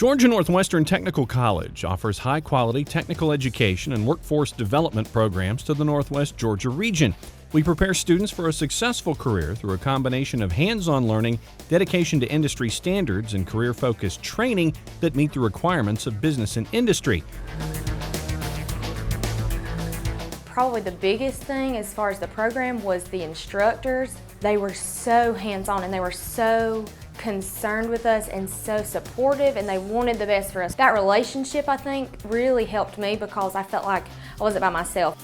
Georgia Northwestern Technical College offers high-quality technical education and workforce development programs to the Northwest Georgia region. We prepare students for a successful career through a combination of hands-on learning, dedication to industry standards, and career-focused training that meet the requirements of business and industry. Probably the biggest thing as far as the program was the instructors. They were so hands-on and they were so concerned with us and so supportive, and they wanted the best for us. That relationship, I think, really helped me because I felt like I wasn't by myself.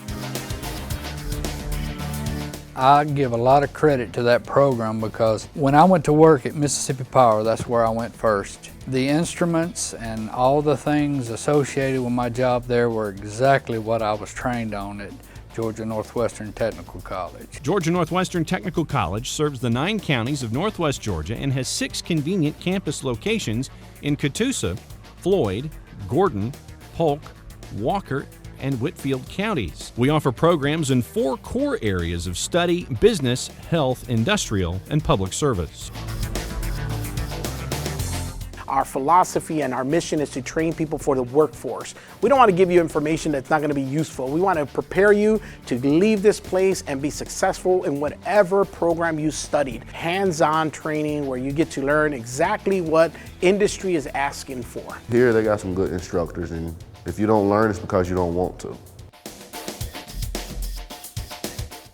I give a lot of credit to that program because when I went to work at Mississippi Power, that's where I went first. The instruments and all the things associated with my job there were exactly what I was trained on at Georgia Northwestern Technical College. Georgia Northwestern Technical College serves the 9 counties of Northwest Georgia and has 6 convenient campus locations in Catoosa, Floyd, Gordon, Polk, Walker, and Whitfield counties. We offer programs in 4 core areas of study: business, health, industrial, and public service. Our philosophy and our mission is to train people for the workforce. We don't want to give you information that's not going to be useful. We want to prepare you to leave this place and be successful in whatever program you studied. Hands-on training where you get to learn exactly what industry is asking for. Here they got some good instructors, and if you don't learn, it's because you don't want to.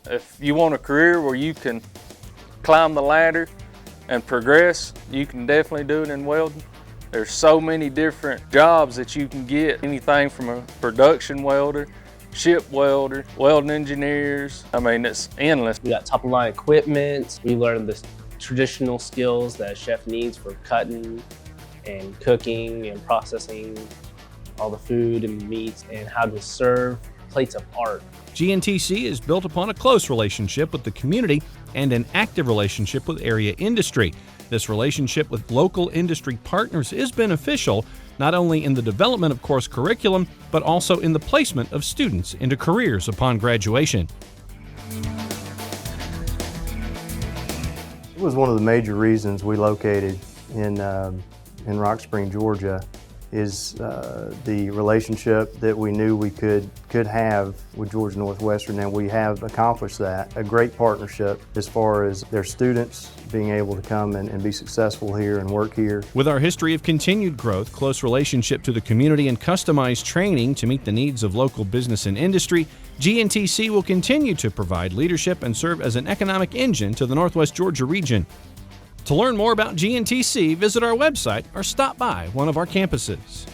If you want a career where you can climb the ladder and progress, you can definitely do it in welding. There's so many different jobs that you can get. Anything from a production welder, ship welder, welding engineers. I mean, it's endless. We got top of line equipment. We learn the traditional skills that a chef needs for cutting and cooking and processing all the food and meats, and how to serve plates of art. GNTC is built upon a close relationship with the community and an active relationship with area industry. This relationship with local industry partners is beneficial, not only in the development of course curriculum, but also in the placement of students into careers upon graduation. It was one of the major reasons we located in Rock Spring, Georgia, is the relationship that we knew we could have with Georgia Northwestern, and we have accomplished that. A great partnership as far as their students being able to come and be successful here and work here. With our history of continued growth, close relationship to the community, and customized training to meet the needs of local business and industry, GNTC will continue to provide leadership and serve as an economic engine to the Northwest Georgia region. To learn more about GNTC, visit our website or stop by one of our campuses.